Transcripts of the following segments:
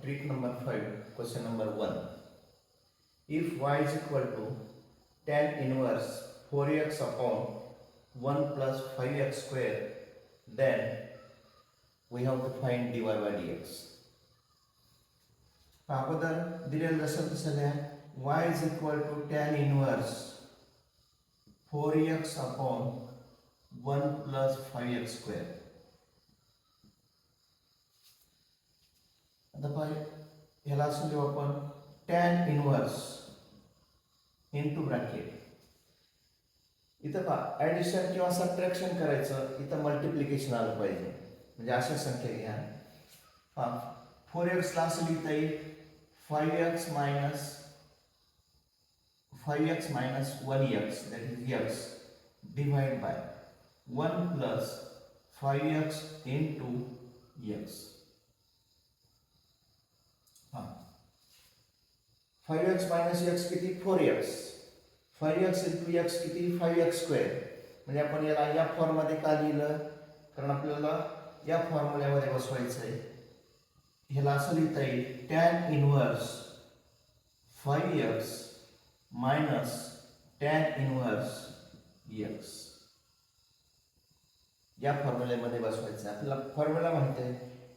Trick number 5, question number 1. If y is equal to tan inverse 4x upon 1 plus 5x square, then we have to find dy by dx. अगोदर दिलेलं जसं तसं लिहा. Y is equal to tan inverse 4x upon 1 plus 5x square. आता पाहिजे ह्याला असं लिहू आपण tan इनवर्स इनटू ब्रॅकेट. इथं पहा ॲडिशन किंवा सबट्रॅक्शन करायचं, इथं मल्टिप्लिकेशन आलं पाहिजे. म्हणजे अशा संख्या घ्या. पहा 4x ला असं लिहिता येईल 5x minus 1x, that is x, divided by 1 plus 5x into x. 5x minus x किती 4x, 5x into x किती 5x square. म्हणजे आपण याला या फॉर्ममध्ये का लिहिलं, कारण आपल्याला या फॉर्म्युल्यामध्ये बसवायचं आहे. ह्याला असं लिहिता येईल tan inverse 5x minus tan inverse x. या फॉर्म्युल्यामध्ये बसवायचं आहे. आपल्याला फॉर्म्युला माहिती आहे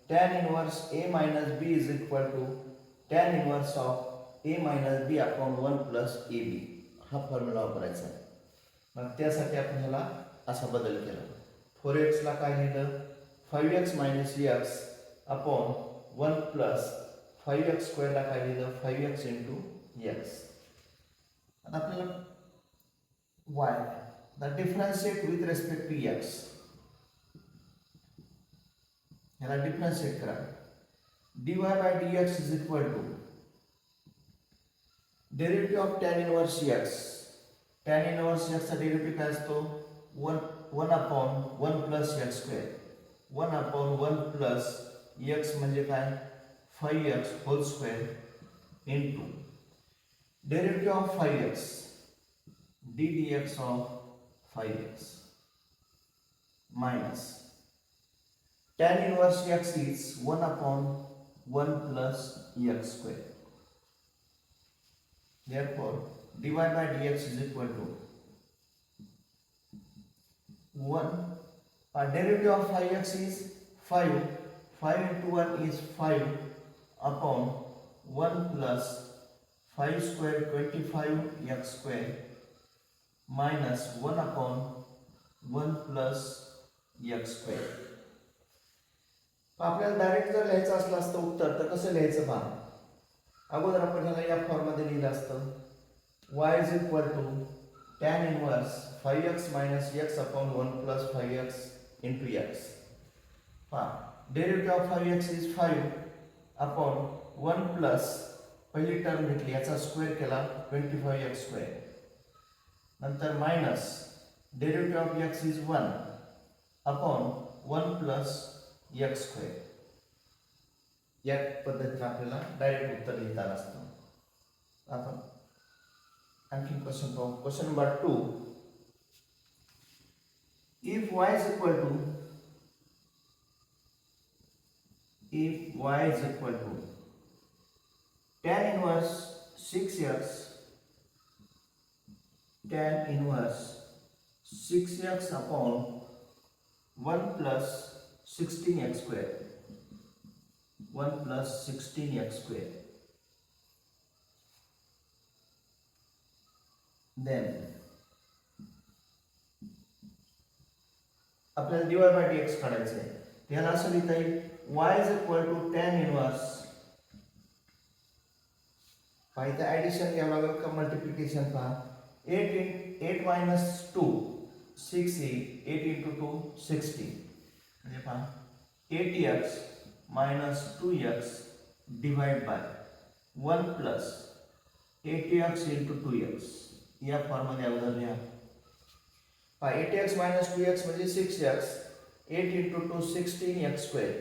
tan inverse a minus b is equal to tan inverse of a minus b upon 1 plus ab. हा फॉर्म्युला वापरायचा आहे. मग त्यासाठी आपण ह्याला असा बदल केला. 4x ला काय लिहिलं 5x minus x upon 1 plus 5x square ला काय लिहिलं 5x into x. आता आपल्याला y द differentiate with respect to x, ह्याला डिफरन्शिएट करा. dy by dx is equal to derivative of tan inverse x. tan inverse x चा derivative काय असतो 1 upon 1 plus x square. 1 upon 1 plus x म्हणजे काय 5x whole square into derivative of 5x d dx of 5x minus tan inverse x is 1 upon 1 plus x square. Therefore, dy by dx is equal to 1. Derivative of 5x is 5. 5 into 1 is 5 upon 1 plus 5 square 25 x square minus 1 upon 1 plus x square. आपल्याला direct जर लिहायचं असलं असतं उत्तर तर कसं लिहायचं पहा. अगोदर आपण ह्याला या फॉर्ममध्ये लिहिलं असतं y is equal to tan inverse 5x minus x upon 1 plus 5x into x. Derivative of 5x is 5 upon 1 plus पहिली टर्म घेतली याचा स्क्वेअर केला 25x स्क्वेअर. नंतर minus derivative of x is 1 upon 1 plus x square. या पद्धतीने आपल्याला direct उत्तर लिहिता असतं. आपण आणखी क्वेश्चन पाहू. Question number 2. If y is equal to tan inverse 6x upon 1 plus 16x square. 1 plus 16x square. Then आपल्याला dy by dx काढायचं आहे. त्याला असं लिहिता येईल y is equal to tan inverse. पहा इथं ॲडिशन घ्यावं लागेल का मल्टिप्लिकेशन. पहा 8 minus 2 6 आहे. 8 into 2 60. म्हणजे पहा 8x minus 2x divided by 1 plus 8x into 2x. या फॉर्ममध्ये अगोदर लिहा. 8x minus 2x म्हणजे 6x. 8 into 2 16x square.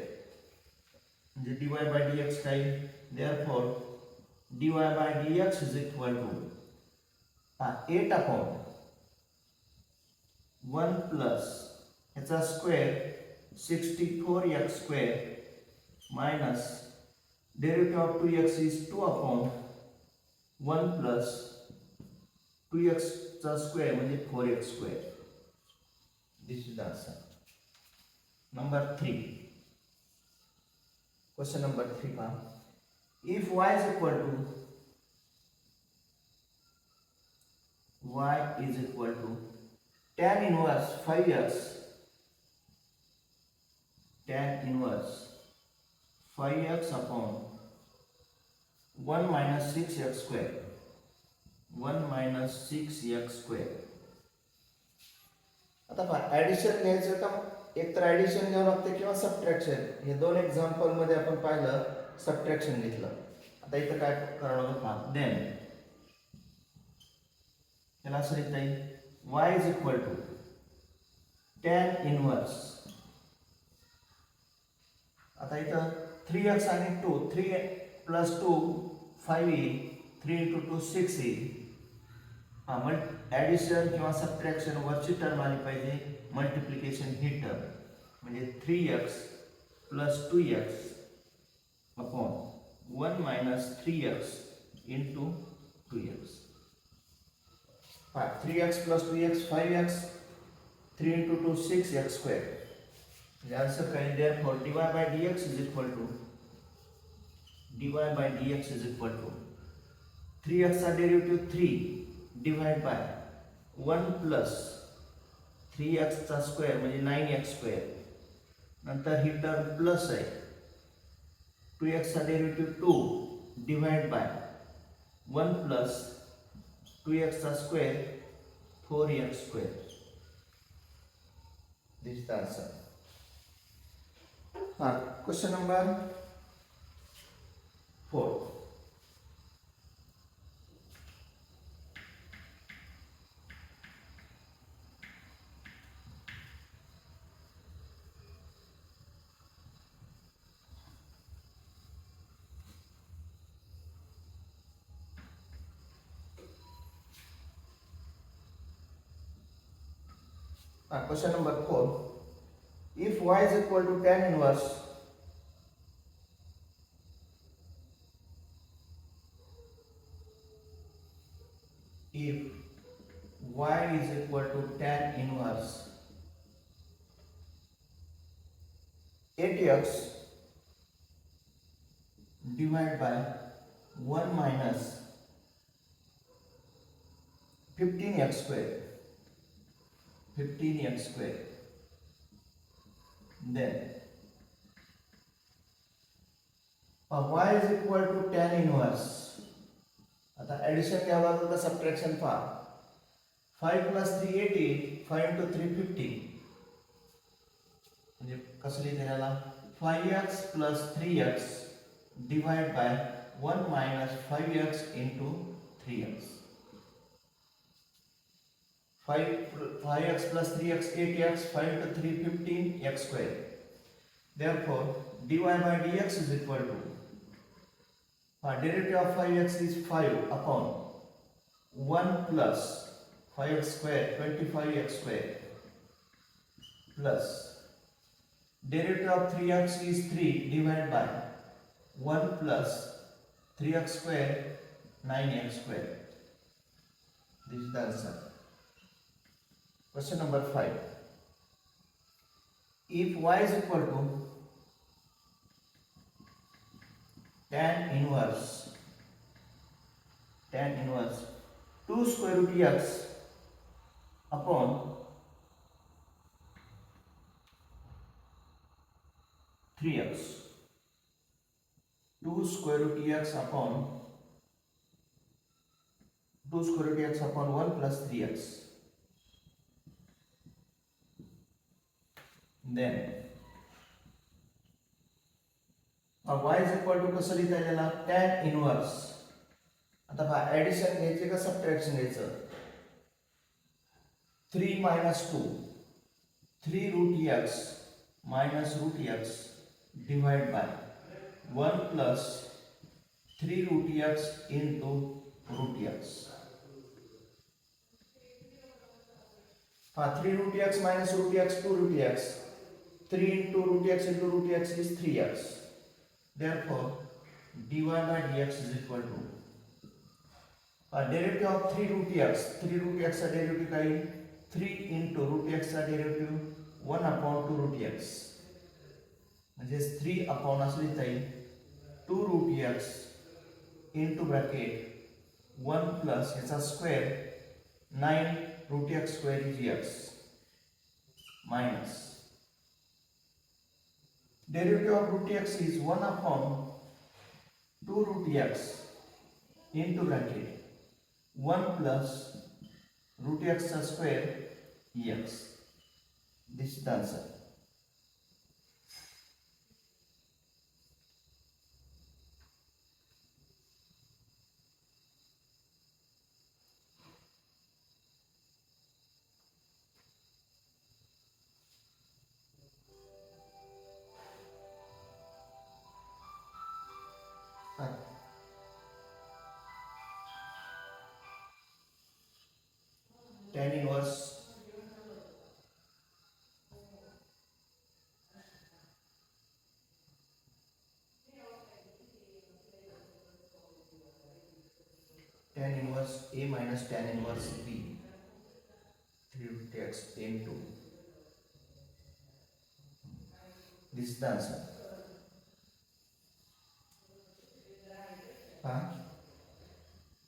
म्हणजे dy by dx काय. Therefore dy by dx is equal to 8 upon 1 plus याचा square 64x square minus derivative of 2x is 2 upon 1 plus 2x चा square म्हणजे 4x square. This is the answer. Number 3. Question number 3 pa. If y is equal to tan inverse 5x, tan inverse 5x upon 1 minus 6x square, 1 minus 6x square. आता पहा addition घ्यायचं का, एक तर addition घ्यावं लागतं किंवा सबट्रॅक्शन. हे दोन एक्झाम्पल मध्ये आपण पाहिलं सबट्रॅक्शन घेतलं. आता इथं काय करावं लागतं पहा. देन याला असं लिहिता येईल y is equal to tan inverse. आता इथं 3x आणि 2, 3 plus 2 5 येईल, 3 into 2 6 येईल. हा मग ॲडिशन किंवा सबट्रॅक्शन वरची टर्म आली पाहिजे, मल्टिप्लिकेशन ही टर्म म्हणजे 3x plus 2x upon 1 minus 3x into 2x. 3x plus 2x 5x, 3 into 2 6x square. The answer can therefore dy by dx is equal to 3x चा derivative 3 divided by 1 plus 3x चा square म्हणजे 9x square. नंतर ही term plus आहे, 2x चा derivative 2 divided by 1 plus 2x चा square 4x square. This is the answer. Question number 4. Question number 4. If y is equal to tan inverse atx divided by 1 minus 15x square, then y is equal to tan inverse. आता addition घ्यावं लागलं तर subtraction पहा. 5 plus 3 80, 5 into 3 50. म्हणजे कसं लिहिता याला 5x plus 3x divided by 1 minus 5x into 3x. 5x plus 3x 8x, 5 into 3 15x square. Therefore dy by dx is equal to derivative of 5x is 5 upon 1 plus 5x square 25x square plus derivative of 3x is 3 divided by 1 plus 3x square 9x square. This is the answer. Question number 5. If y is equal to tan inverse 2 square root x upon 3x, 2 square root x upon 1 plus 3x, then y is equal to कसं लिहिता येईल tan inverse. आता पहा addition घ्यायचे का subtraction घ्यायचं. 3 minus 2, 3 root x minus root x divided by 1 plus 3 root x into root x. 3 root x minus root x 2 root x. 3 into root x into root x is 3x. Therefore dy by dx is equal to derivative of 3 root x 3 root x चा derivative काय 3 into root x चा derivative 1 upon 2 root x म्हणजे 3 upon असं लिहिता येईल 2 root x into bracket 1 plus याचा square 9 root x square is x minus derivative of root x is 1 upon 2 root x into bracket 1 plus root x square x. This is the answer. Tan inverse A minus tan inverse B 3 root x into this is the answer.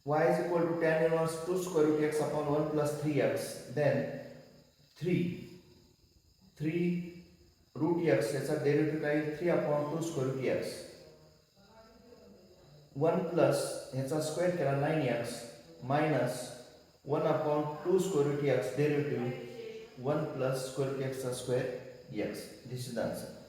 Y is equal to tan inverse 2 square root x upon 1 plus 3x, then 3 root x याचा derivative काय 3 upon 2 square root x 1 plus याचा square केला 9x minus 1 upon 2 square root x derivative 1 plus square root x चा square x. This is the answer.